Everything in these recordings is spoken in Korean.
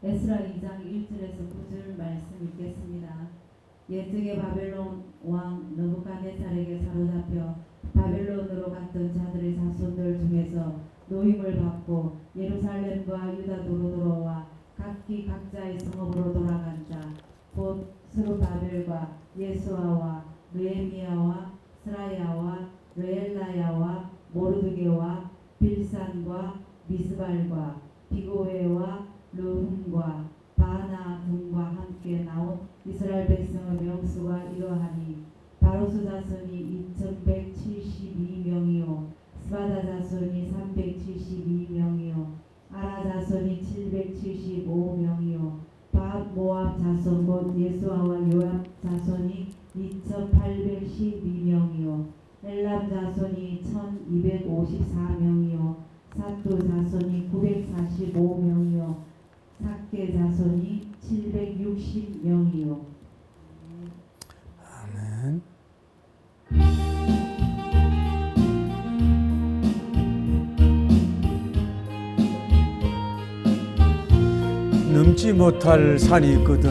에스라 2장 1절에서 9절 말씀 읽겠습니다. 옛적에 바벨론 왕 느부갓네살에게 사로잡혀 바벨론으로 갔던 자들의 자손들 중에서 노임을 받고 예루살렘과 유다도로 돌아와 각기 각자의 성읍으로 돌아간 자 곧 스룹바벨과 예수아와 느헤미야와 스라야와 르엘라야와 모르드게와 빌산과 미스발과 비고웨와 르훔과 바나 등과 함께 나온 이스라엘 백성의 명수가 이러하니 바로스 자손이 2172명이요 스바다 자손이 372명이요 아라 자손이 775명이요 모압 자손 곧 예수아와 요압 자손이 2812명이요 엘람 자손이 1254명이요 사또 자손이 945명이요 삭게 자손이 760명이요. 아멘. 넘지 못할 산이 있거든.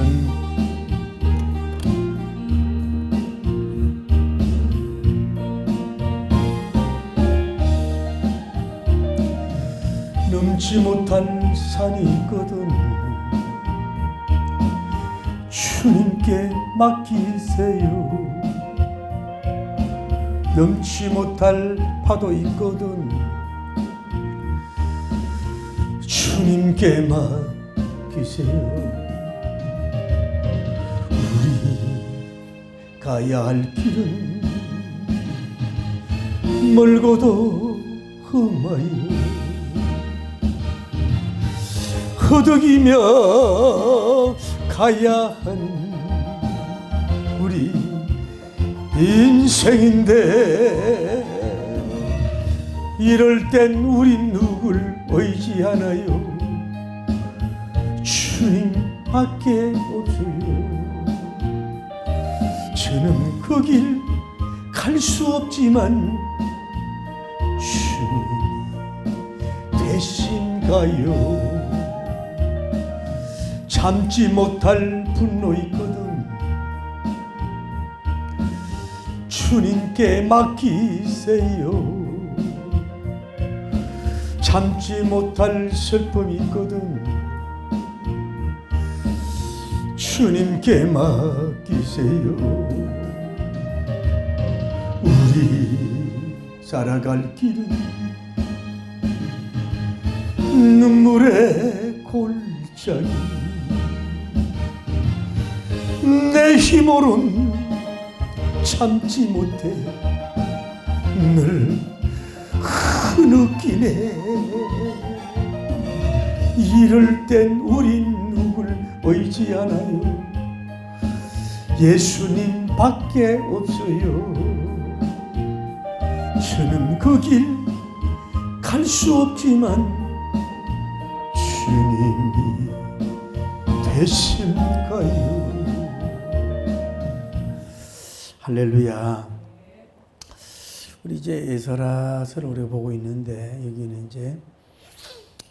넘지 못할 산이 있거든. 주님께 맡기세요. 넘지 못할 파도 있거든. 주님께 맡기세요. 우리 가야 할 길은 멀고도 험하여 허덕이며 가야 한 우리 인생인데 이럴 땐 우린 누굴 의지하나요? 주님밖에 없어요. 저는 그 길 갈 수 없지만 주님이 대신 가요. 참지 못할 분노 있거든. 주님께 맡기세요. 참지 못할 슬픔 있거든. 주님께 맡기세요. 우리 살아갈 길은 눈물의 골짜기. 내 힘으론 참지 못해 늘 흐느끼네. 이럴 땐 우린 누굴 의지하나요? 예수님밖에 없어요. 저는 그 길 갈 수 없지만 주님이 대신 가요. 할렐루야. 우리 이제 에스라서를 우리가 보고 있는데 여기는 이제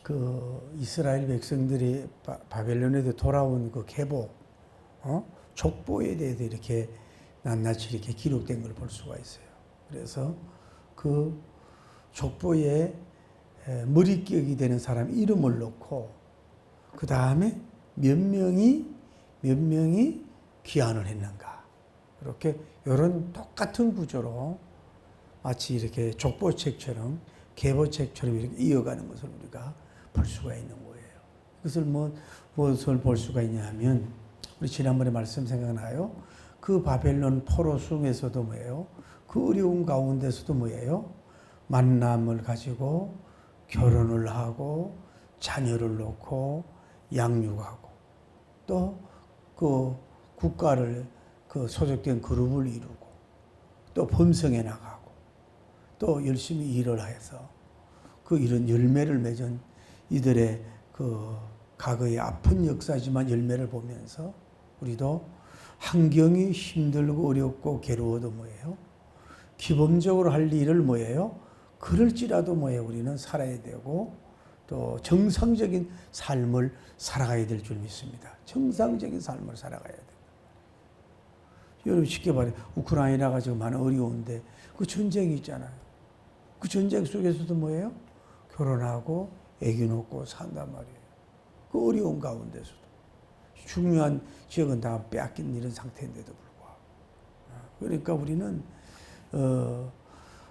그 이스라엘 백성들이 바벨론에도 돌아온 그 계보, 족보에 대해서 이렇게 낱낱이 이렇게 기록된 걸 볼 수가 있어요. 그래서 그 족보에 머릿격이 되는 사람 이름을 넣고 그 다음에 몇 명이 귀환을 했는가. 이렇게 이런 똑같은 구조로 마치 이렇게 족보책처럼 계보책처럼 이렇게 이어가는 것을 우리가 볼 수가 있는 거예요. 이것을 무엇을 볼 수가 있냐면 우리 지난번에 말씀 생각나요? 그 바벨론 포로 중에서도 뭐예요? 그 어려운 가운데서도 뭐예요? 만남을 가지고 결혼을 하고 자녀를 놓고 양육하고 또 그 국가를 그 소속된 그룹을 이루고 또 범성해 나가고 또 열심히 일을 해서 그 이런 열매를 맺은 이들의 그 과거의 아픈 역사지만 열매를 보면서 우리도 환경이 힘들고 어렵고 괴로워도 뭐예요? 기본적으로 할 일을 뭐예요? 그럴지라도 뭐예요? 우리는 살아야 되고 또 정상적인 삶을 살아가야 될 줄 믿습니다. 정상적인 삶을 살아가야 돼요. 여러분 쉽게 말해 우크라이나가 지금 많은 어려운데 그 전쟁이 있잖아요. 그 전쟁 속에서도 뭐예요? 결혼하고 애기 놓고 산단 말이에요. 그 어려운 가운데서도 중요한 지역은 다 빼앗긴 이런 상태인데도 불구하고. 그러니까 우리는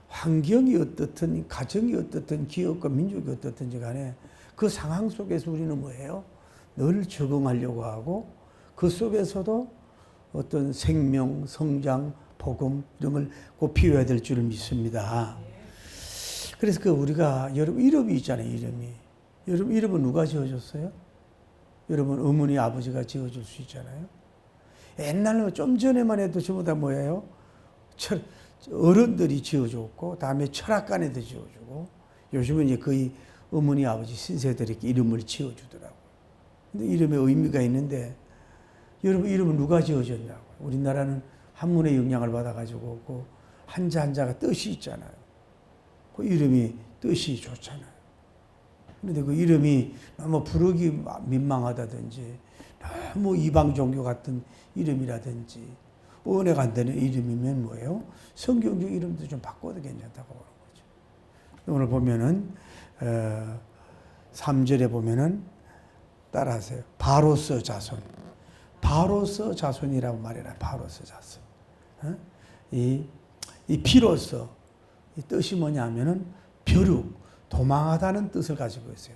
환경이 어떻든 가정이 어떻든 기업과 민족이 어떻든지 간에 그 상황 속에서 우리는 뭐예요? 늘 적응하려고 하고 그 속에서도 어떤 생명, 성장, 복음 이런 걸 꼭 피워야 될 줄 믿습니다. 그래서 그 우리가 여러분 이름이 있잖아요. 이름이. 여러분 이름은 누가 지어줬어요? 여러분 어머니 아버지가 지어줄 수 있잖아요. 옛날에 좀 전에만 해도 전부 다 뭐예요? 어른들이 지어줬고 다음에 철학관에도 지어주고 요즘은 이제 거의 어머니 아버지 신세들에게 이름을 지어주더라고요. 근데 이름에 의미가 있는데 여러분 이름은 누가 지어줬냐고. 우리나라는 한문의 영향을 받아가지고 그 한자 한자가 뜻이 있잖아요. 그 이름이 뜻이 좋잖아요. 그런데 그 이름이 너무 부르기 민망하다든지 너무 이방 종교 같은 이름이라든지 은혜가 안 되는 이름이면 뭐예요? 성경적 이름도 좀 바꿔도 괜찮다고 보는 거죠. 오늘 보면은 3절에 보면은 따라하세요. 바로스 자손. 바로스 자손이라고 말해라. 바로스 자손. 이 피로서 이 뜻이 뭐냐면은 벼룩, 도망하다는 뜻을 가지고 있어요.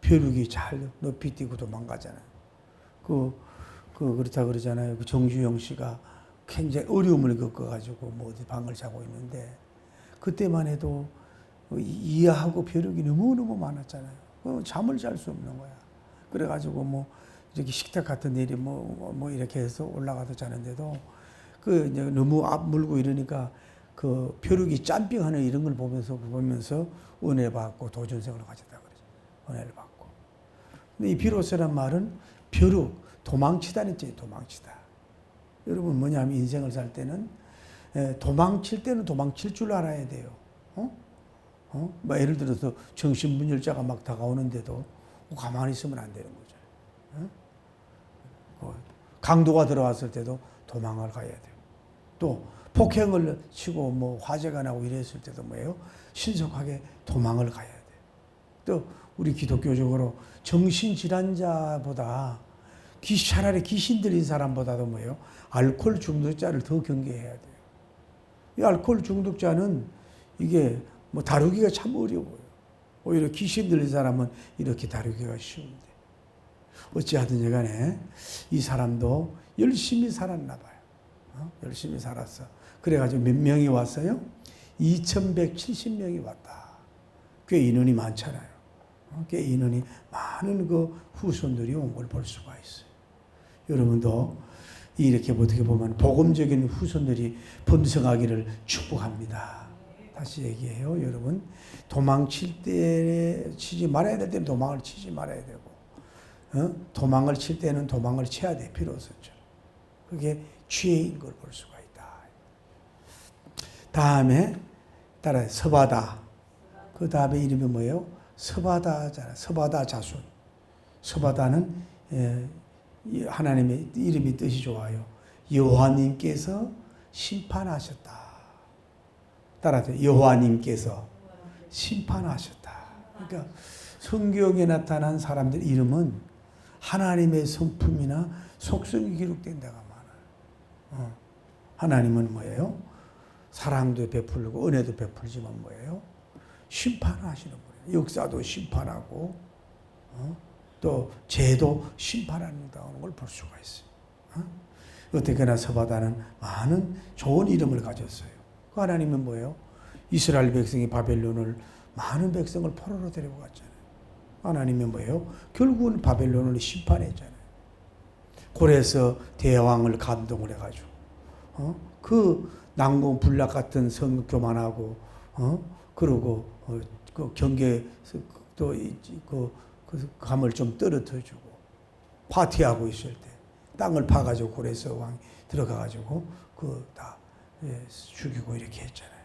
벼룩이 잘 높이 뛰고 도망가잖아요. 그렇다 그러잖아요. 그 정주영 씨가 굉장히 어려움을 겪어가지고 뭐 어디 방을 자고 있는데 그때만 해도 이해하고 벼룩이 너무너무 많았잖아요. 잠을 잘 수 없는 거야. 그래가지고 뭐 이렇게 식탁 같은 일이 뭐 이렇게 해서 올라가서 자는데도 그 이제 너무 앞물고 이러니까 그 벼룩이 짬빙하는 이런 걸 보면서 은혜 받고 도전생을 가졌다 그러죠. 은혜를 받고. 근데 이 비로소란 말은 벼룩, 도망치다는 뜻이에요. 도망치다. 여러분 뭐냐면 인생을 살 때는 도망칠 때는 도망칠 줄 알아야 돼요. 뭐 예를 들어서 정신분열자가 막 다가오는데도 가만히 있으면 안 되는 거죠. 강도가 들어왔을 때도 도망을 가야 돼요. 또 폭행을 치고 뭐 화재가 나고 이랬을 때도 뭐예요? 신속하게 도망을 가야 돼요. 또 우리 기독교적으로 정신질환자보다 차라리 귀신 들린 사람보다도 뭐예요? 알코올 중독자를 더 경계해야 돼요. 이 알코올 중독자는 이게 뭐 다루기가 참 어려워요. 오히려 귀신 들린 사람은 이렇게 다루기가 쉬운데. 어찌하든지 간에 이 사람도 열심히 살았나 봐요. 열심히 살았어. 그래가지고 몇 명이 왔어요? 2170명이 왔다. 꽤 인원이 많잖아요. 꽤 인원이 많은 그 후손들이 온 걸 볼 수가 있어요. 여러분도 이렇게 어떻게 보면 복음적인 후손들이 번성하기를 축복합니다. 다시 얘기해요. 여러분 도망칠 때 치지 말아야 될 때는 도망을 치지 말아야 되고 도망을 칠 때는 도망을 쳐야 돼. 비로소죠. 그게 지혜인 걸 볼 수가 있다. 다음에 따라 서바다. 그 다음에 이름이 뭐예요? 서바다잖아. 서바다 자손. 서바다는 하나님의 이름이 뜻이 좋아요. 여호와님께서 심판하셨다. 따라서 여호와님께서 심판하셨다. 그러니까 성경에 나타난 사람들 이름은 하나님의 성품이나 속성이 기록된 데가 많아요. 하나님은 뭐예요? 사랑도 베풀고 은혜도 베풀지만 뭐예요? 심판하시는 분이에요. 역사도 심판하고 또 죄도 심판하는 걸 볼 수가 있어요. 어떻게나 서바다는 많은 좋은 이름을 가졌어요. 그 하나님은 뭐예요? 이스라엘 백성이 바벨론을 많은 백성을 포로로 데리고 갔잖아요. 하나님은 뭐예요? 결국은 바벨론을 심판했잖아요. 고레서 대왕을 감동을 해가지고 그 난공 불락 같은 성 교만하고 그러고 그 경계 또 그 감을 좀 떨어뜨려주고 파티하고 있을 때 땅을 파가지고 고레서 왕이 들어가가지고 그 다 죽이고 이렇게 했잖아요.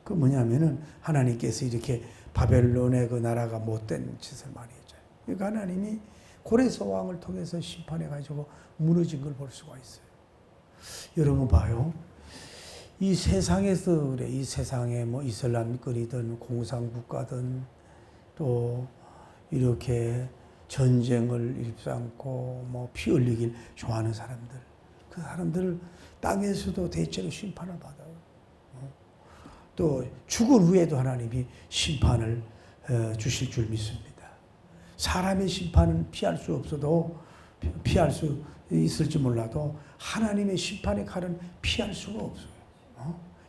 그 뭐냐면은 하나님께서 이렇게 바벨론의 그 나라가 못된 짓을 많이 했죠. 그러니까 하나님이 고레스 왕을 통해서 심판해 가지고 무너진 걸 볼 수가 있어요. 여러분 봐요. 이 세상에서 그래. 이 세상에 뭐 이슬람권이든 공산국가든 또 이렇게 전쟁을 일삼고 뭐 피 흘리길 좋아하는 사람들, 그 사람들 땅에서도 대체로 심판을 받아요. 또 죽은 후에도 하나님이 심판을 주실 줄 믿습니다. 사람의 심판은 피할 수 없어도 피할 수 있을지 몰라도 하나님의 심판의 칼은 피할 수가 없어요.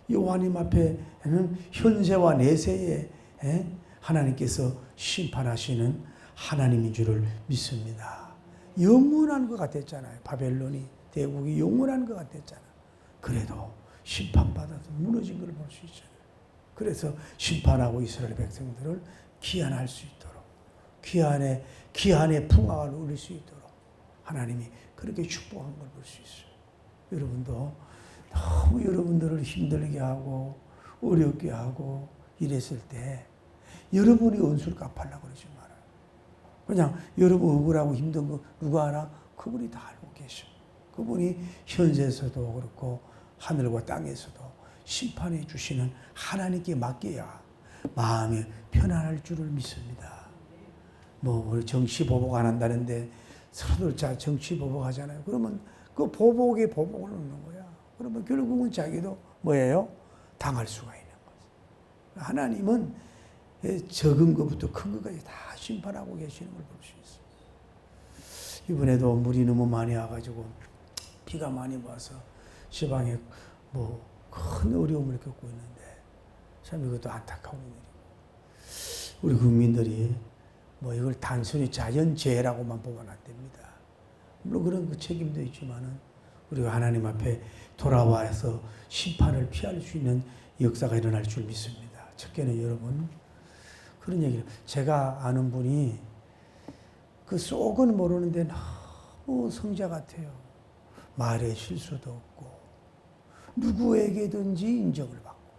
여호와님 앞에는 현세와 내세에 하나님께서 심판하시는 하나님인 줄을 믿습니다. 영원한 것 같았잖아요. 바벨론이 대국이 영원한 것 같았잖아요. 그래도 심판받아서 무너진 걸 볼 수 있잖아요. 그래서 심판하고 이스라엘 백성들을 귀환할 수 있도록 귀환의 풍악을 울릴 수 있도록 하나님이 그렇게 축복한 걸 볼 수 있어요. 여러분도 너무 여러분들을 힘들게 하고 어렵게 하고 이랬을 때 여러분이 은수를 갚으려고 그러지 말아요. 그냥 여러분 억울하고 힘든 거 누가 알아? 그분이 다 알고 계셔. 그분이 현세에서도 그렇고 하늘과 땅에서도 심판해 주시는 하나님께 맡겨야 마음이 편안할 줄을 믿습니다. 뭐 우리 정치 보복 안 한다는데 서로들 자 정치 보복하잖아요. 그러면 그 보복에 보복을 넣는 거야. 그러면 결국은 자기도 뭐예요? 당할 수가 있는 거죠. 하나님은 적은 것부터 큰 것까지 다 심판하고 계시는 걸 볼 수 있어요. 이번에도 물이 너무 많이 와가지고 비가 많이 와서 지방에 뭐 큰 어려움을 겪고 있는데 참 이것도 안타까운 일이고 우리 국민들이 뭐 이걸 단순히 자연재해라고만 보면 안 됩니다. 물론 그런 그 책임도 있지만은 우리가 하나님 앞에 돌아와서 심판을 피할 수 있는 역사가 일어날 줄 믿습니다. 첫째는 여러분 그런 얘기를 제가 아는 분이 그 속은 모르는데 너무 성자 같아요. 말에 실수도 없고 누구에게든지 인정을 받고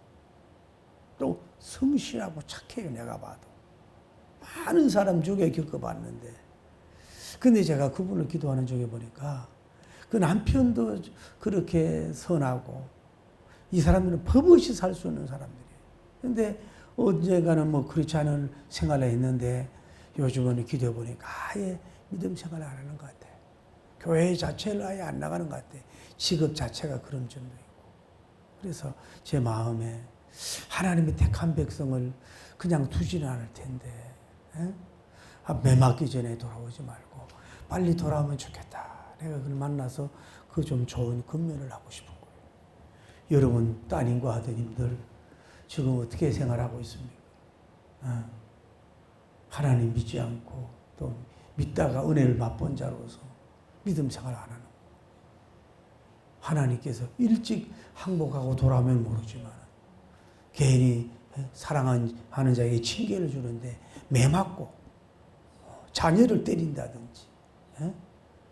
또 성실하고 착해요. 내가 봐도 많은 사람 중에 겪어봤는데 근데 제가 그분을 기도하는 중에 보니까 그 남편도 그렇게 선하고 이 사람들은 법 없이 살 수 있는 사람들이에요. 근데 언젠가는 뭐 그렇지 않은 생활을 했는데 요즘은 기도해 보니까 아예 믿음 생활을 안 하는 것 같아요. 교회 자체를 아예 안 나가는 것 같아요. 직업 자체가 그런 점도 있고. 그래서 제 마음에 하나님의 택한 백성을 그냥 두지는 않을 텐데 매 맞기 전에 돌아오지 말고 빨리 돌아오면 좋겠다. 내가 그를 만나서 그 좀 좋은 건면을 하고 싶은 거예요. 여러분 따님과 아드님들 지금 어떻게 생활하고 있습니까? 하나님 믿지 않고 또 믿다가 은혜를 맛본 자로서 믿음 생활 안 하는 거예요. 하나님께서 일찍 항복하고 돌아오면 모르지만 괜히 사랑하는 자에게 징계를 주는데 매 맞고 자녀를 때린다든지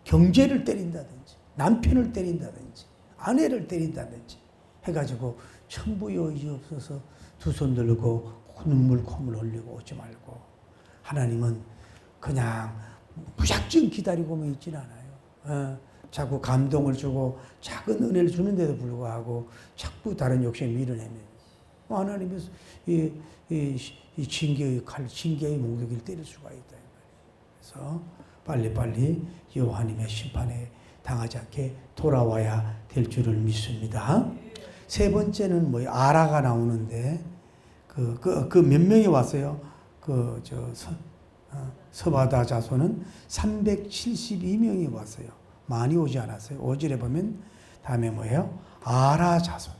경제를 때린다든지 남편을 때린다든지 아내를 때린다든지 해가지고 천부여의 없어서 두 손 들고 눈물 콧물 흘리고 오지 말고 하나님은 그냥 무작정 기다리고만 있지는 않아요. 자꾸 감동을 주고 작은 은혜를 주는데도 불구하고 자꾸 다른 욕심을 밀어내면 하나님이 이 징계의 칼, 징계의 몽둥이를 때릴 수가 있다. 그래서 빨리빨리 여호와님의 심판에 당하지 않게 돌아와야 될 줄을 믿습니다. 세 번째는 아라가 나오는데 그 몇 명이 왔어요? 서바다 자손은 372명이 왔어요. 많이 오지 않았어요. 5절에 보면 다음에 뭐예요? 아라 자손.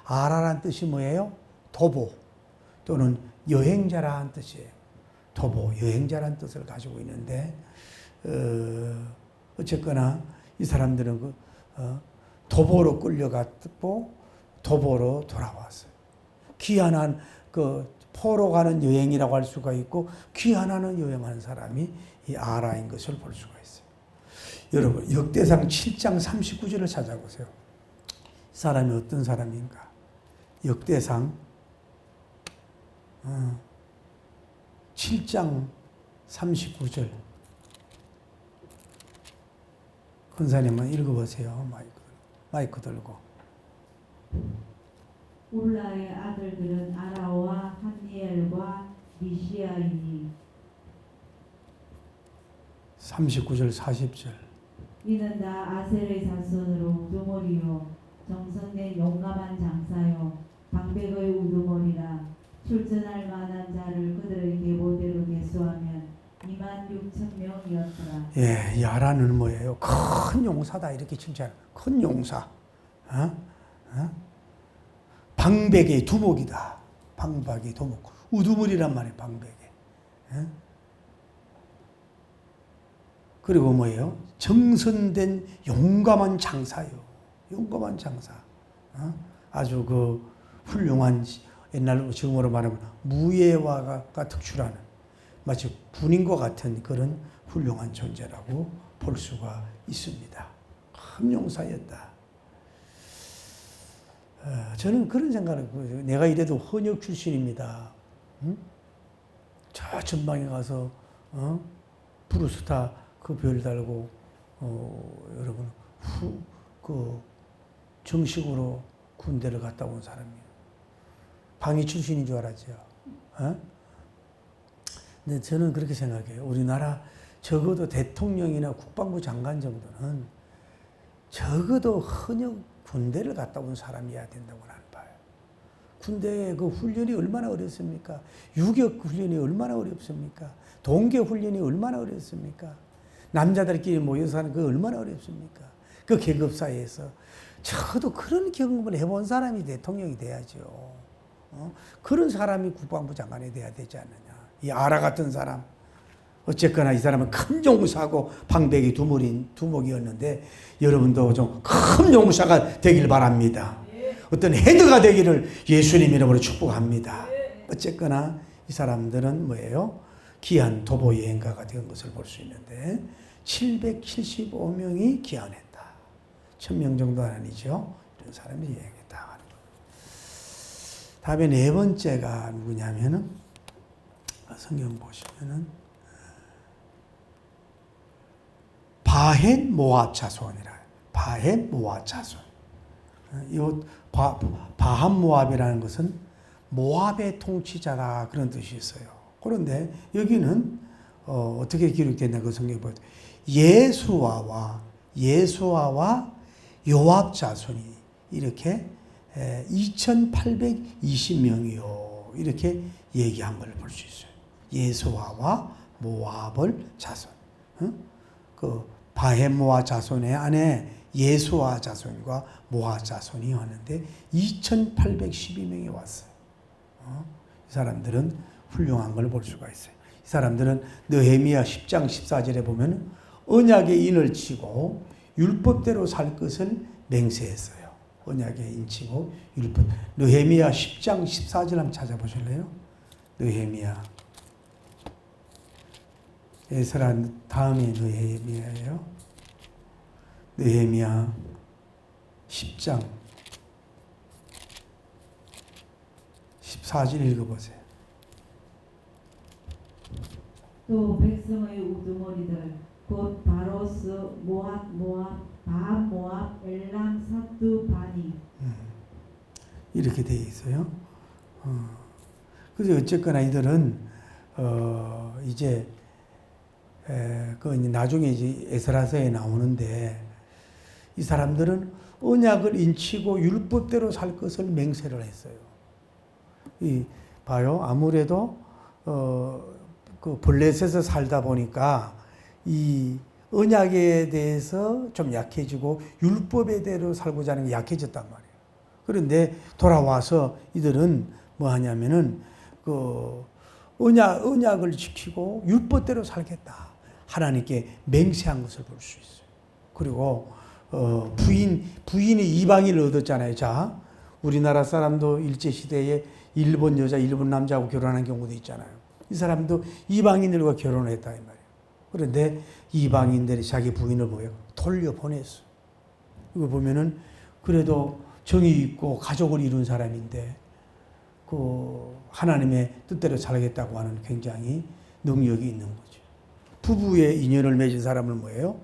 아라란 뜻이 뭐예요? 도보 또는 여행자라는 뜻이에요. 도보, 여행자라는 뜻을 가지고 있는데 어쨌거나 이 사람들은 도보로 끌려갔고 도보로 돌아왔어요. 귀환한 포로 가는 여행이라고 할 수가 있고 귀환하는 여행하는 사람이 이 아라인 것을 볼 수가 있어요. 여러분 역대상 7장 39절을 찾아보세요. 이 사람이 어떤 사람인가? 역대상 7장 39절. 권사님은 읽어보세요. 마이크 들고. 울라의 아들들은 아라와 한니엘과 미시아이니 39절 40절. 이는 다 아셀의 자손으로 우두머리요 정성된 용감한 장사요 방백의 우두머리라 출전할 만한 자를 그들의 계보대로 계수하면 26,000명이었더라. 예, 야라는 뭐예요? 큰 용사다 이렇게 칭찬. 큰 용사. 방백의 두목이다. 방백의 두목. 우두머리란 말이에요. 방백의. 그리고 뭐예요? 정선된 용감한 장사요. 용감한 장사. 아주 그 훌륭한 옛날로 지금으로 말하면 무예화가 특출하는 마치 군인과 같은 그런 훌륭한 존재라고 볼 수가 있습니다. 큰 용사였다. 저는 그런 생각을 해요. 내가 이래도 헌역 출신입니다. 저 전방에 가서 브루스타 그 별 달고 여러분 정식으로 군대를 갔다 온 사람이에요. 방위 출신인 줄 알았죠. 근데 저는 그렇게 생각해요. 우리나라 적어도 대통령이나 국방부 장관 정도는 적어도 헌역 군대를 갔다 온 사람이어야 된다고 나는 봐요. 군대의 그 훈련이 얼마나 어렵습니까? 유격 훈련이 얼마나 어렵습니까? 동계 훈련이 얼마나 어렵습니까? 남자들끼리 모여서 하는 그 얼마나 어렵습니까? 그 계급 사이에서 적어도 그런 경험을 해본 사람이 대통령이 돼야죠. 그런 사람이 국방부 장관이 돼야 되지 않느냐. 이 아라 같은 사람. 어쨌거나 이 사람은 큰 용사고 방백이 두목이었는데 여러분도 좀 큰 용사가 되길 바랍니다. 어떤 헤드가 되기를 예수님 이름으로 축복합니다. 어쨌거나 이 사람들은 뭐예요? 귀한 도보 여행가가 된 것을 볼 수 있는데 775명이 귀환했다. 1000명 정도는 아니죠. 이런 사람이 여행했다. 다음에 네 번째가 누구냐면은 성경 보시면은 바헷 모압 자손이라. 바헷 모압 자손. 이 바한 모압이라는 것은 모압의 통치자다 그런 뜻이 있어요. 그런데 여기는 어떻게 기록됐나 그 성경에 보면 예수아와 요압 자손이 이렇게 2,820명이요 이렇게 얘기한 걸 볼 수 있어요. 예수아와 모압을 자손. 그 바헷 모압 자손의 안에 예수아 자손과 모압 자손이 왔는데 2,812명이 왔어요. 이 사람들은 훌륭한 걸 볼 수가 있어요. 이 사람들은 느헤미야 10장 14절에 보면 언약의 인을 치고 율법대로 살 것을 맹세했어요. 언약의 인 치고 율법. 느헤미야 10장 14절 한번 찾아보실래요? 느헤미야. 에스라 다음이 느헤미야예요. 느헤미야 10장 14절 읽어보세요. 또 백성의 우두머리들 곧 바로스 모압 바한 모압 엘람 사두 바니 이렇게 되어 있어요. 그래서 어쨌거나 이들은 이제 그 나중에 이제 에스라서에 나오는데 이 사람들은 언약을 인치고 율법대로 살 것을 맹세를 했어요. 봐요. 아무래도 그 블레셋에서 살다 보니까 이 언약에 대해서 좀 약해지고 율법에 대로 살고자 하는 게 약해졌단 말이에요. 그런데 돌아와서 이들은 뭐 하냐면은 그 언약을 지키고 율법대로 살겠다. 하나님께 맹세한 것을 볼 수 있어요. 그리고 부인이 이방인을 얻었잖아요. 자, 우리나라 사람도 일제시대에 일본 여자, 일본 남자하고 결혼한 경우도 있잖아요. 이 사람도 이방인들과 결혼을 했다 이 말이에요. 그런데 이방인들이 자기 부인을 뭐예요? 돌려보냈어. 이거 보면은 그래도 정이 있고 가족을 이룬 사람인데 그 하나님의 뜻대로 살겠다고 하는 굉장히 능력이 있는 거죠. 부부의 인연을 맺은 사람은 뭐예요?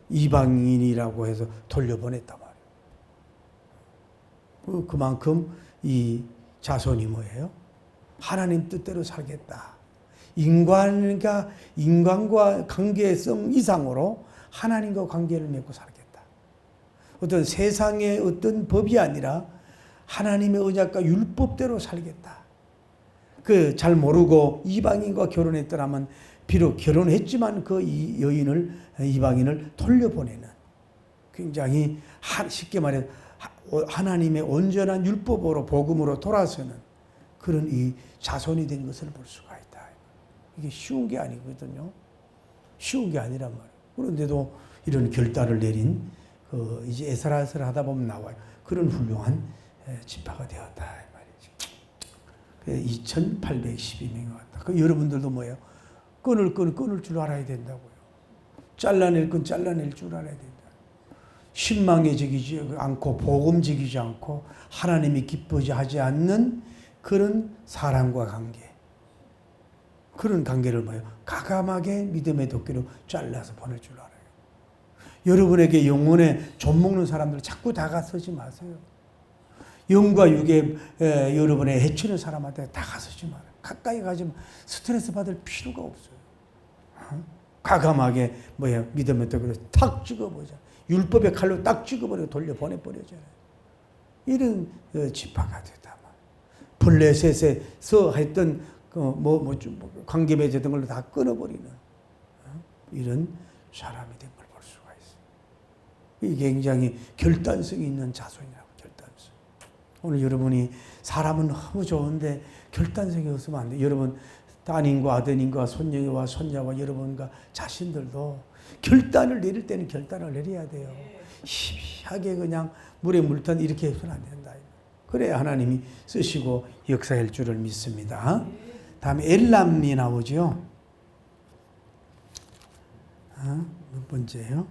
이방인이라고 해서 돌려보냈단 말이에요. 그만큼 이 자손이 뭐예요? 하나님 뜻대로 살겠다. 인간과 관계성 이상으로 하나님과 관계를 맺고 살겠다. 어떤 세상의 어떤 법이 아니라 하나님의 언약과 율법대로 살겠다. 그 잘 모르고 이방인과 결혼했더라면 비록 결혼했지만 그 이방인을 돌려보내는 굉장히 쉽게 말해 하나님의 온전한 율법으로 복음으로 돌아서는 그런 이 자손이 된 것을 볼 수가 있다. 이게 쉬운 게 아니거든요. 쉬운 게 아니란 말이에요. 그런데도 이런 결단을 내린 이제 에스라에서 하다 보면 나와요. 그런 훌륭한 지파가 되었다 이 말이죠. 2,812명이 왔다. 여러분들도 뭐예요? 끊을 줄 알아야 된다고요. 잘라낼 건 잘라낼 줄 알아야 된다. 신망해지지 않고 복음지기지 않고 하나님이 기쁘지 하지 않는 그런 사랑과 관계, 그런 관계를 뭐예요? 가감하게 믿음의 도끼로 잘라서 보낼 줄 알아요. 여러분에게 영혼에 좀 먹는 사람들 자꾸 다가서지 마세요. 영과 육에 여러분의 해치는 사람한테 다가서지 마세요. 가까이 가지면 스트레스 받을 필요가 없어요. 가감하게 믿음의 도끼로 탁 찍어보자. 율법의 칼로 딱 찍어버리고 돌려보내버려잖아요. 이런 지파가 되다. 블레셋에서 했던 관계 맺었던 걸로 다 끊어버리는 이런 사람이 된 걸 볼 수가 있어요. 이게 굉장히 결단성이 있는 자손이라고. 결단성. 오늘 여러분이 사람은 너무 좋은데 결단성이 없으면 안 돼요. 여러분 따님과 아드님과 손녀와 손자와 여러분과 자신들도 결단을 내릴 때는 결단을 내려야 돼요. 희미하게 그냥 물에 물탄 이렇게 해서는 안 된다. 그래야 하나님이 쓰시고 역사할 줄을 믿습니다. 다음에 엘람이 나오죠. 몇 번째요?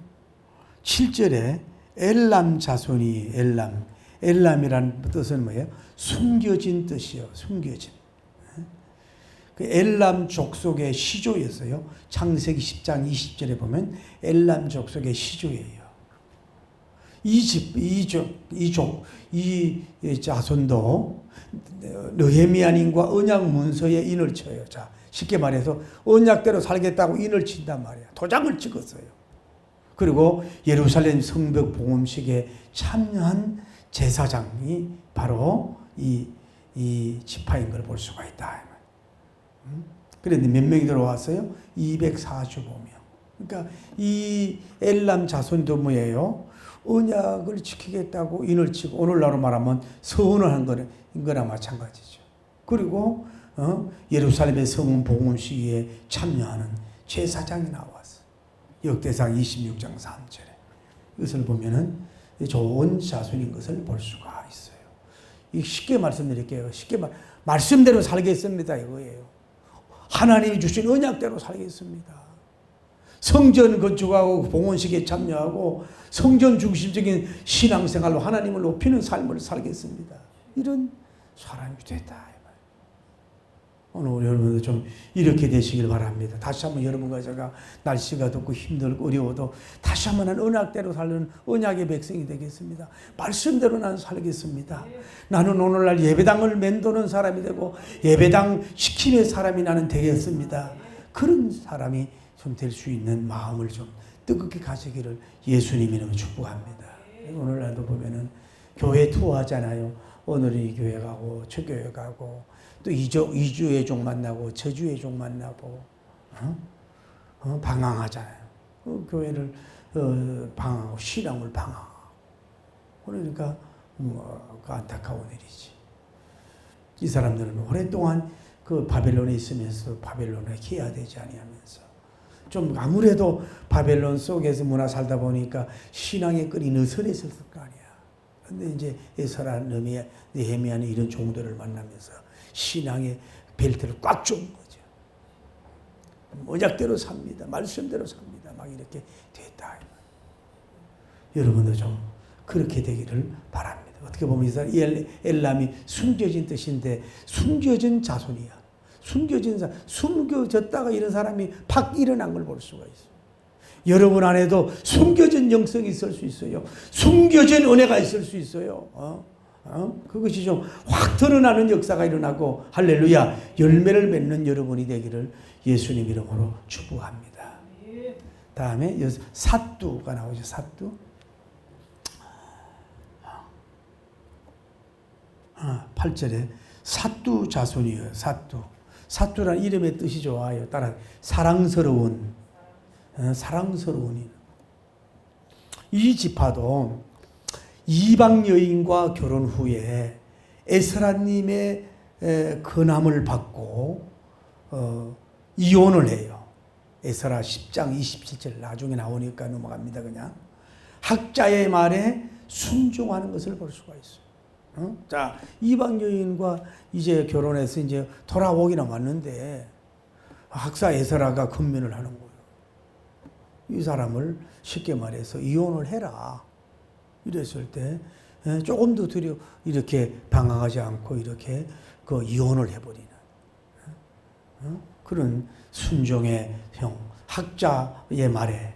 7절에 엘람 자손이 엘람이라는 뜻은 뭐예요? 숨겨진 뜻이요. 숨겨진. 그 엘람 족속의 시조였어요. 창세기 10장 20절에 보면 엘람 족속의 시조예요. 이 자손도 느헤미야님과 언약 문서에 인을 쳐요. 자, 쉽게 말해서 언약대로 살겠다고 인을 친단 말이야. 도장을 찍었어요. 그리고 예루살렘 성벽 봉헌식에 참여한 제사장이 바로 이 지파인 걸 볼 수가 있다. 그런데 몇 명이 들어왔어요? 245명. 그러니까 이 엘람 자손도 뭐예요? 언약을 지키겠다고 인을 치고 오늘날로 말하면 서원을 한 거나 마찬가지죠. 그리고 예루살렘의 성문 봉헌식에 참여하는 제사장이 나왔어요. 역대상 26장 3절에. 이것을 보면은 좋은 자손인 것을 볼 수가 있어요. 쉽게 말씀드릴게요. 말씀대로 살겠습니다 이거예요. 하나님이 주신 언약대로 살겠습니다. 성전 건축하고 봉헌식에 참여하고 성전 중심적인 신앙생활로 하나님을 높이는 삶을 살겠습니다. 이런 사람이 됐다. 오늘 여러분도 좀 이렇게 되시길 바랍니다. 다시 한번 여러분과 제가 날씨가 덥고 힘들고 어려워도 다시 한번 난 언약대로 사는 언약의 백성이 되겠습니다. 말씀대로 나는 살겠습니다. 나는 오늘날 예배당을 맴도는 사람이 되고 예배당 시킴의 사람이 나는 되겠습니다. 그런 사람이 좀 될 수 있는 마음을 좀 뜨겁게 가지기를 예수님 이름으로 축복합니다. 오늘날도 보면은 교회 투어하잖아요. 오늘은 이 교회 가고 저 교회 가고 또 이주의 종 만나고 저주의 종 만나고 방황하잖아요. 교회를 방황하고 신앙을 방황하고 그러니까 그 안타까운 일이지. 이 사람들은 오랫동안 그 바벨론에 있으면서 바벨론에 기여되지 아니하면서 좀 아무래도 바벨론 속에서 문화 살다 보니까 신앙의 끈이 느슨했을 거 아니야. 근데 이제 에스라, 느헤미야는 이런 종들을 만나면서 신앙의 벨트를 꽉 준 거죠. 언약대로 삽니다. 말씀대로 삽니다. 막 이렇게 됐다. 여러분도 좀 그렇게 되기를 바랍니다. 어떻게 보면 이 사람 엘람이 숨겨진 뜻인데 숨겨진 자손이야. 숨겨졌다가 이런 사람이 팍 일어난 걸 볼 수가 있어요. 여러분 안에도 숨겨진 영성이 있을 수 있어요. 숨겨진 은혜가 있을 수 있어요. 그것이 좀 확 드러나는 역사가 일어나고 할렐루야 열매를 맺는 여러분이 되기를 예수님 이름으로 축복합니다. 다음에 사뚜가 나오죠. 사뚜. 8절에 사뚜 자손이에요. 사뚜. 사뚜라는 이름의 뜻이 좋아요. 따라 사랑스러운. 이 지파도 이방 여인과 결혼 후에 에스라님의 근함을 받고 이혼을 해요. 에스라 10장 27절 나중에 나오니까 넘어갑니다. 그냥 학자의 말에 순종하는 것을 볼 수가 있어요. 자, 이방 여인과 이제 결혼해서 이제 돌아오기나 왔는데 학사 에스라가 근면을 하는 거예요. 이 사람을 쉽게 말해서 이혼을 해라. 이랬을 때 조금 더 이렇게 방황하지 않고 이렇게 그 이혼을 해버리는 그런 순종의 형, 학자의 말에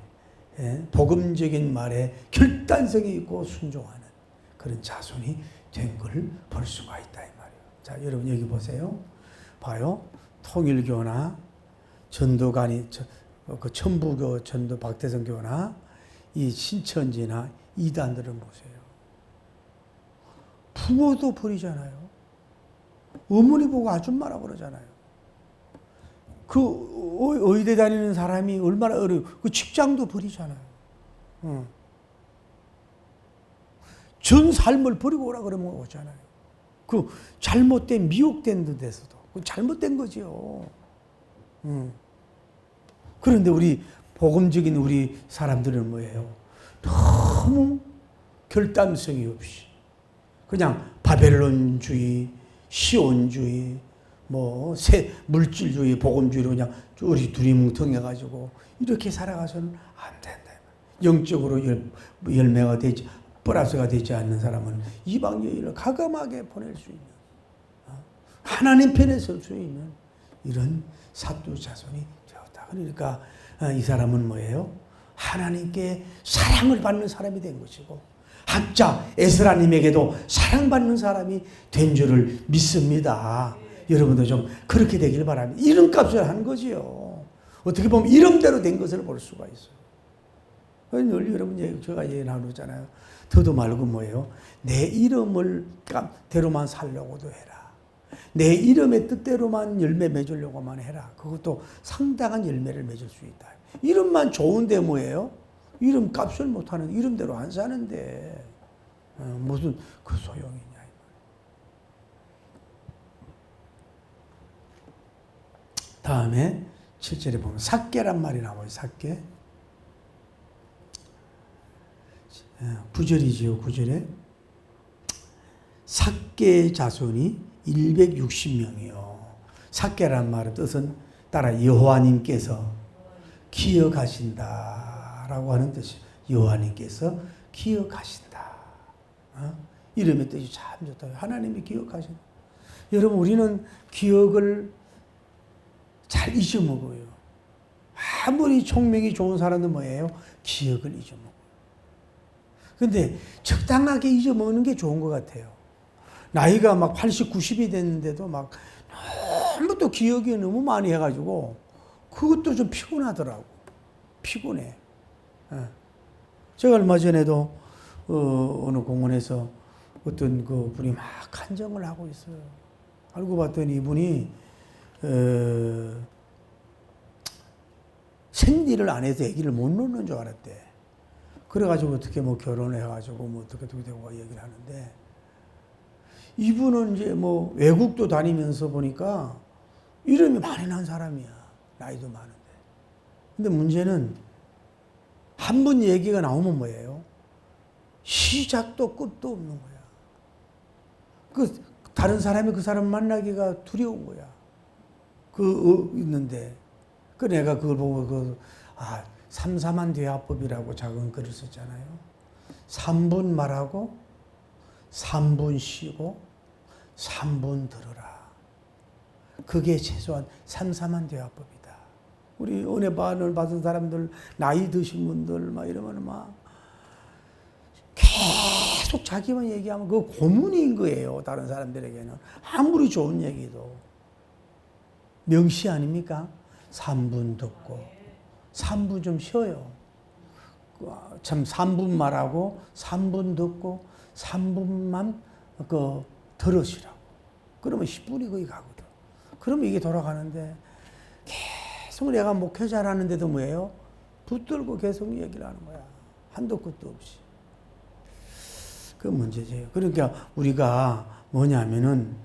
복음적인 말에 결단성이 있고 순종하는 그런 자손이 된 걸 볼 수가 있다 이 말이에요. 자, 여러분 여기 보세요. 봐요. 통일교나 전도관이 그 천부교 전도 박대성교나 이 신천지나 이단들은 보세요. 부모도 버리잖아요. 어머니 보고 아줌마라고 그러잖아요. 그 의대 다니는 사람이 얼마나 어려워. 그 직장도 버리잖아요. 전 삶을 버리고 오라 그러면 오잖아요. 그 잘못된 미혹된 데서도 그 잘못된 거지요. 그런데 우리 복음적인 우리 사람들은 뭐예요? 너무 결단성이 없이 그냥 바벨론주의, 시온주의, 뭐 물질주의, 복음주의로 그냥 우리 두리뭉텅해가지고 이렇게 살아가서는 안 된다. 영적으로 열매가 되지, 플러스가 되지 않는 사람은 이방 여인을 가감하게 보낼 수 있는, 하나님 편에 설 수 있는 이런 사뚜 자손이 되었다. 그러니까 이 사람은 뭐예요? 하나님께 사랑을 받는 사람이 된 것이고 학자 에스라님에게도 사랑받는 사람이 된 줄을 믿습니다. 여러분도 좀 그렇게 되길 바랍니다. 이름값을 한 거지요. 어떻게 보면 이름대로 된 것을 볼 수가 있어요. 늘 여러분 제가 얘기 나누잖아요. 더도 말고 뭐예요? 내 이름을 대로만 살려고도 해라. 내 이름의 뜻대로만 열매 맺으려고만 해라. 그것도 상당한 열매를 맺을 수 있다. 이름만 좋은데 뭐예요? 이름 값을 못하는, 이름대로 안 사는데 무슨 그 소용이냐. 다음에 7절에 보면 삭개란 말이 나와요. 삭개. 9절이지요. 9절에 삭개 자손이 160명이요. 삭개란 말의 뜻은 따라 여호와님께서 기억하신다라고 하는 뜻이 여호와님께서 기억하신다. 이름의 뜻이 참 좋다. 하나님이 기억하신다. 여러분 우리는 기억을 잘 잊어먹어요. 아무리 총명이 좋은 사람은 뭐예요? 기억을 잊어먹어요. 근데 적당하게 잊어먹는 게 좋은 것 같아요. 나이가 막 80, 90이 됐는데도 막 너무 또 기억이 너무 많이 해가지고 그것도 좀 피곤하더라고. 피곤해. 제가 얼마 전에도 어느 공원에서 어떤 그 분이 막 간증을 하고 있어요. 알고 봤더니 이분이 생리를 안 해서 아기를 못 낳는 줄 알았대. 그래가지고 어떻게 뭐 결혼을 해가지고 뭐 어떻게 되고 얘기를 하는데 이분은 이제 뭐 외국도 다니면서 보니까 이름이 많이 난 사람이야. 나이도 많은데. 근데 문제는 한 번 얘기가 나오면 뭐예요? 시작도 끝도 없는 거야. 그 다른 사람이 그 사람 만나기가 두려운 거야. 있는데 그 내가 그걸 보고 삼삼한 대화법이라고 작은 글을 썼잖아요. 3분 말하고 3분 쉬고 3분 들어라. 그게 최소한 삼삼한 대화법이다. 우리 은혜반을 받은 사람들, 나이 드신 분들 막 이러면 막 계속 자기만 얘기하면 그거 고문인 거예요. 다른 사람들에게는. 아무리 좋은 얘기도. 명시 아닙니까? 3분 듣고 3분 좀 쉬어요. 참 3분 말하고 3분 듣고 3분만 들으시라고. 그러면 10분이 거의 가거든. 그러면 이게 돌아가는데 계속 내가 목회자라는데도 뭐예요? 붙들고 계속 얘기를 하는 거야. 한도 끝도 없이. 그 문제죠. 그러니까 우리가 뭐냐면은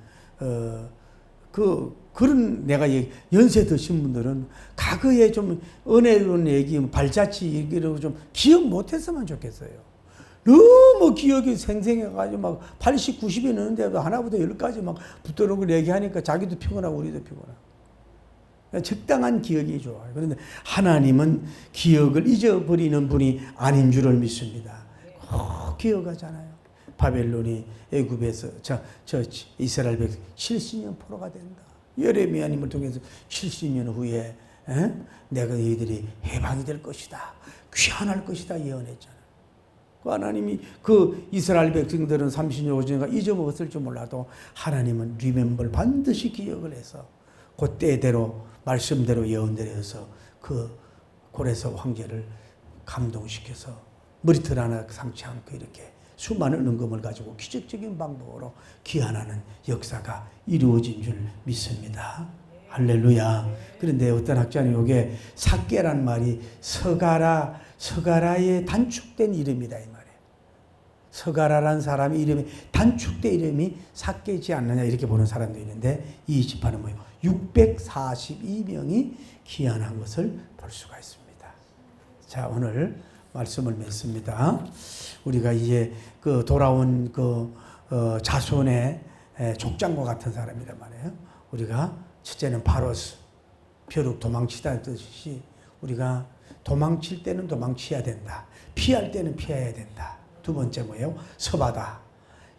그런 내가 연세 드신 분들은 과거에 좀 은혜로운 얘기, 발자취 얘기를 좀 기억 못했으면 좋겠어요. 너무 기억이 생생해가지고 막 80, 90이 넘는데도 하나부터 10까지 막 붙들고 얘기하니까 자기도 피곤하고 우리도 피곤하고. 적당한 기억이 좋아요. 그런데 하나님은 기억을 잊어버리는 분이 아닌 줄을 믿습니다. 기억하잖아요. 바벨론이 애굽에서 저 이스라엘 백성 70년 포로가 된다. 예레미야님을 통해서 70년 후에 내가 너희들이 해방이 될 것이다. 귀환할 것이다 예언했잖아요. 그 하나님이 그 이스라엘 백성들은 30년 50년간 잊어먹었을지 몰라도 하나님은 리멤버를 반드시 기억을 해서 그때대로 말씀대로 예언대로 해서 그 고레스 황제를 감동시켜서 머리털 하나 상치 않고 이렇게 수많은 은금을 가지고 기적적인 방법으로 귀환하는 역사가 이루어진 줄 믿습니다. 할렐루야. 그런데 어떤 학자는 이게 삭개란 말이 서가라의 단축된 이름이다 이 말이에요. 서가라라는 사람의 이름이 단축된 이름이 삭개지 않느냐 이렇게 보는 사람도 있는데 이 지파는 뭐예요? 642명이 귀환한 것을 볼 수가 있습니다. 자, 오늘 말씀을 맺습니다. 우리가 이제 그 돌아온 자손의 족장과 같은 사람이란 말이에요. 우리가 첫째는 바로스, 벼룩 도망치다 뜻이 우리가 도망칠 때는 도망쳐야 된다. 피할 때는 피해야 된다. 두 번째 뭐예요? 서바다.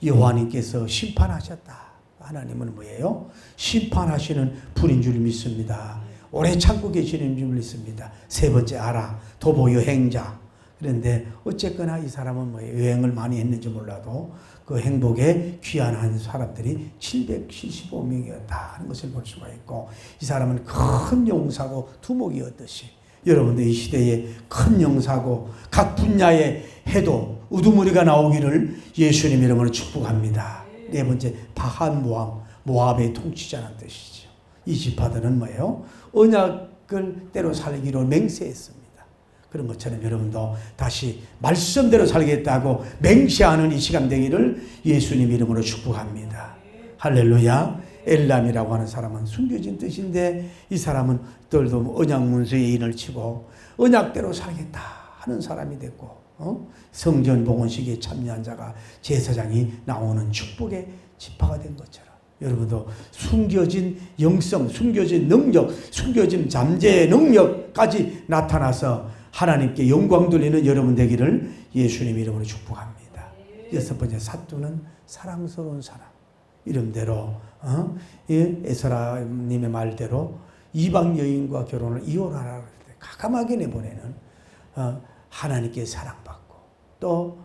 여호와님께서 심판하셨다. 하나님은 뭐예요? 심판하시는 분인 줄 믿습니다. 오래 참고 계시는 줄 믿습니다. 세 번째 알아. 도보 여행자. 그런데 어쨌거나 이 사람은 뭐 여행을 많이 했는지 몰라도 그 행복에 귀환한 사람들이 775명이었다 하는 것을 볼 수가 있고 이 사람은 큰 용사고 두목이었듯이 여러분들 이 시대에 큰 용사고 각 분야에 해도 우두머리가 나오기를 예수님 이름으로 축복합니다. 네 번째 바한 모압의 통치자라는 뜻이죠. 이 지파들은 뭐예요? 언약을 대로 살기로 맹세했습니다. 그런 것처럼 여러분도 다시 말씀대로 살겠다고 맹세하는 이 시간 되기를 예수님 이름으로 축복합니다. 할렐루야. 엘람이라고 하는 사람은 숨겨진 뜻인데 이 사람은 들도 언약 문서에 인을 치고 언약대로 살겠다 하는 사람이 됐고 성전 봉헌식에 참여한 자가 제사장이 나오는 축복의 지파가 된 것처럼 여러분도 숨겨진 영성, 숨겨진 능력, 숨겨진 잠재의 능력까지 나타나서 하나님께 영광 돌리는 여러분 되기를 예수님 이름으로 축복합니다. 여섯 번째 사두는 사랑스러운 사람. 이름대로 에스라님의 말대로 이방 여인과 결혼을 이혼하라고 할 때 가감하게 내보내는 하나님께 사랑받고 또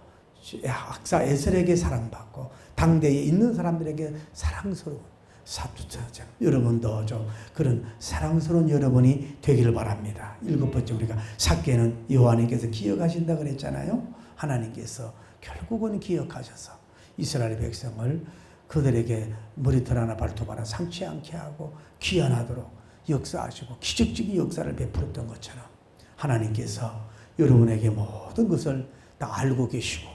학사 에스라에게 사랑받고 당대에 있는 사람들에게 사랑스러운 사두처럼 여러분도 좀 그런 사랑스러운 여러분이 되기를 바랍니다. 일곱 번째 우리가 삭개는 여호와님께서 기억하신다 그랬잖아요. 하나님께서 결국은 기억하셔서 이스라엘 백성을 그들에게 머리털 하나 발톱 하나 상치 않게 하고 귀환하도록 역사하시고 기적적인 역사를 베풀었던 것처럼 하나님께서 여러분에게 모든 것을 다 알고 계시고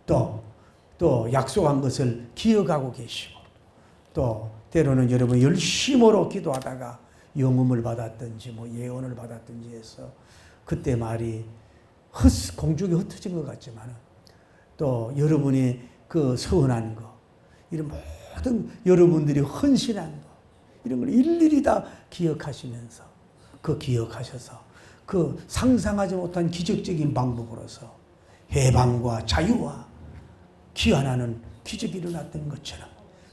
또 약속한 것을 기억하고 계시고 또 때로는 여러분 열심으로 기도하다가 영음을 받았든지 뭐 예언을 받았든지 해서 그때 말이 공중에 흩어진 것 같지만 또 여러분이 그 서운한 거 이런 모든 여러분들이 헌신한 거 이런 걸 일일이 다 기억하시면서 기억하셔서 그 상상하지 못한 기적적인 방법으로서 해방과 자유와 귀환하는 기적이 일어났던 것처럼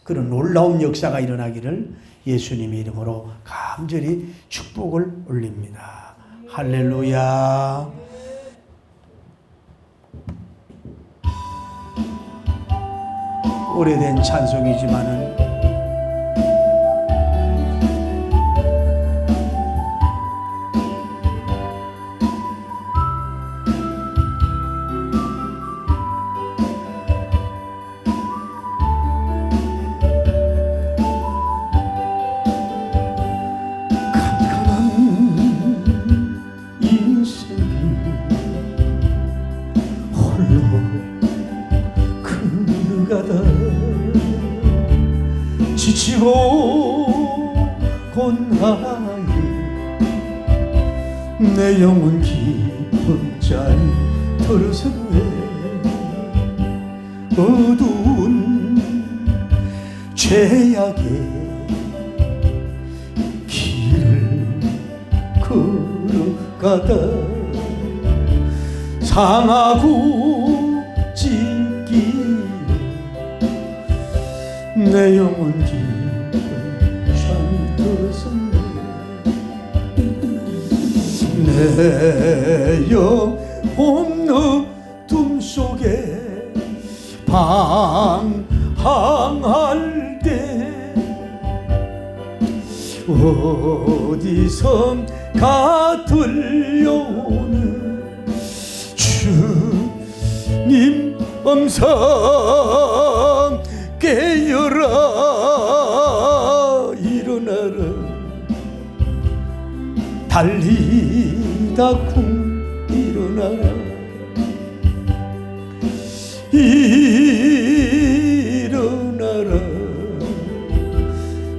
그런 놀라운 역사가 일어나기를 예수님의 이름으로 간절히 축복을 올립니다. 할렐루야. 오래된 찬송이지만은 지치고 곤하여 내 영혼 깊은 자리 들어섰네. 어두운 죄악의 길을 걸어가다 상하고 찢기에 내 영혼 깊은 잠이 들었었네. 내 영혼 어둠 속에 방황할 때 어디선가 들려오는 주님 음성 깨어라 일어나라 달리다 쿵 일어나라 일어나라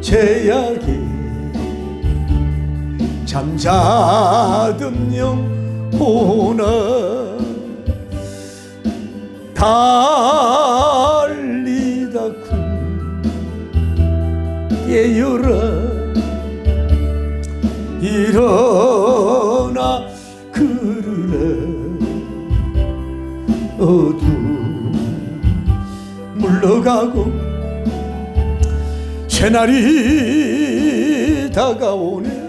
죄악에 잠자던 영혼아 달리다 쿵 깨어라 일어나 그르라 어둠 물러가고 새날이 다가오네.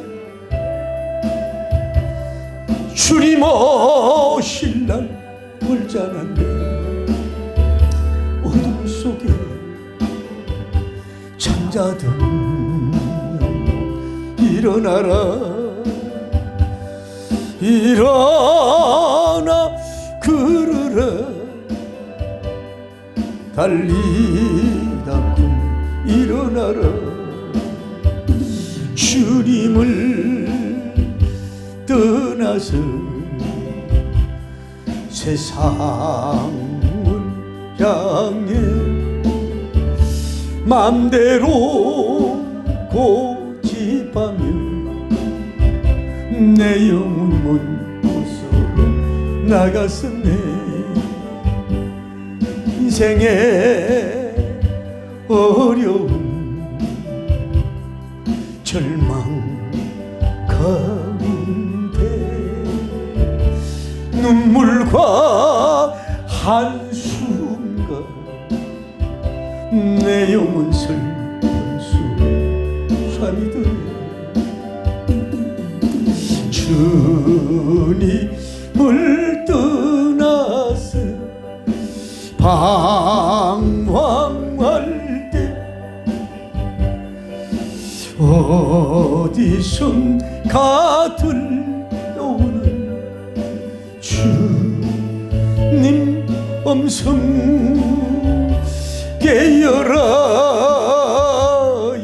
주님 오실 날 멀지 않았네. 어둠 속에 잠자던 영혼 일어나라 일어나 그르라 달리다 쿵 일어나라 주님을 떠나서 세상을 향해 맘대로 고집하며 내 영혼 못서고 나갔었네. 인생의 어려움 절망 가운데 눈물과 한숨과 내 영혼 슬픔 속에 잠이 들어 주님을 떠나서 방황할 때 어디선가 들려오는 주님 음성 깨어라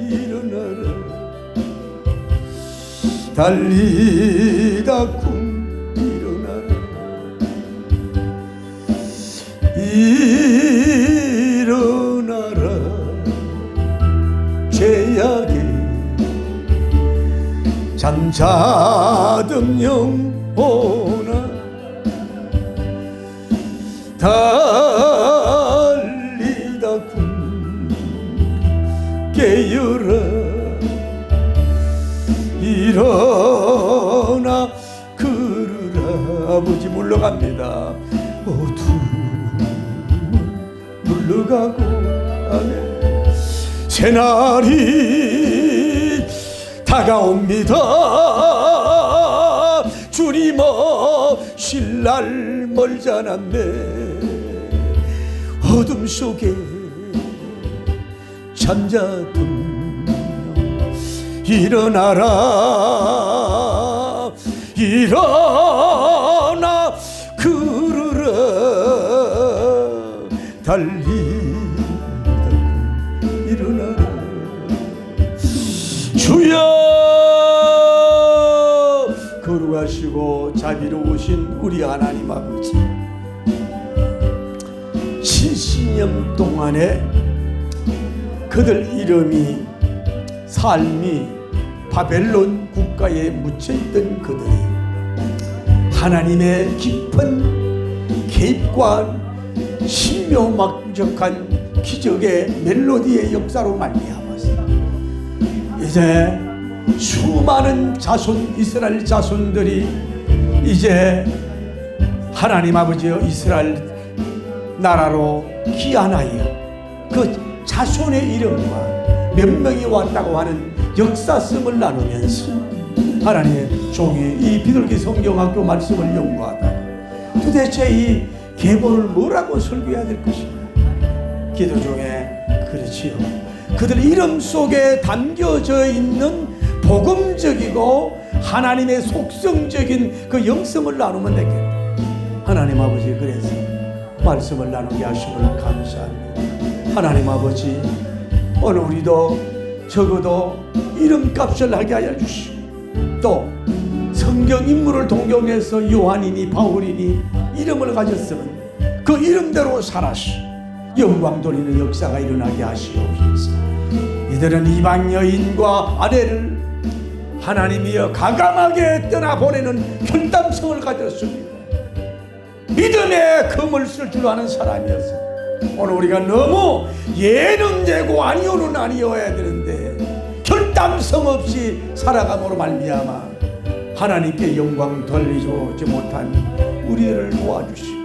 일어나라 달리다 쿵 일어나라 일어나라 죄악에 잠자던 영혼아 달리다 쿵 깨어라 일어나 그르라. 아버지 물러갑니다. 어둠은 흘러가고 아멘. 새날이 다가옵니다. 주님 오실 날 멀지 않았네. 어둠 속에 잠자던 일어나라 일어나 그르라 달리다 일어나라 주여 거룩하시고 자비로우신 우리 하나님 아버지 70년 동안에 그들 이름이 삶이 바벨론 국가에 묻혀있던 그들이 하나님의 깊은 개입과 신묘막적한 기적의 멜로디의 역사로 말미암아서 이제 수많은 자손 이스라엘 자손들이 이제 하나님 아버지의 이스라엘 나라로 귀환하여 그 자손의 이름과 몇 명이 왔다고 하는 역사성을 나누면서 하나님의 종이 이 비둘기 성경학교 말씀을 연구하다 도대체 이 계보를 뭐라고 설교해야 될 것인가 기도 중에 그렇지요 그들 이름 속에 담겨져 있는 복음적이고 하나님의 속성적인 그 영성을 나누면 되겠다. 하나님 아버지 그래서 말씀을 나누게 하심을 감사합니다. 하나님 아버지 오늘 우리도 적어도 이름값을 하게 하여 주시고 또 성경 인물을 동경해서 요한이니 바울이니 이름을 가졌으면 그 이름대로 살아서 영광 돌리는 역사가 일어나게 하시옵소서. 이들은 이방 여인과 아내를 하나님이여 가감하게 떠나보내는 결단성을 가졌습니다. 믿음의 금을 쓸 줄 아는 사람이어서 오늘 우리가 너무 예능되고 아니오는 아니어야 되는데 결단성 없이 살아감으로 말미암아 하나님께 영광 돌리지 못한 우리를 도와주시고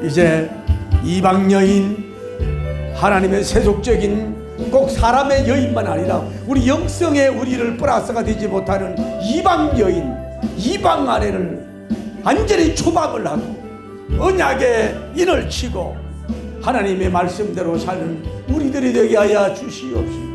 이제 이방 여인 하나님의 세속적인 꼭 사람의 여인만 아니라 우리 영성의 우리를 플러스가 되지 못하는 이방 여인 이방 아내를 완전히 초박을 하고 언약에 인을 치고 하나님의 말씀대로 사는 우리들이 되게 하여 주시옵소서.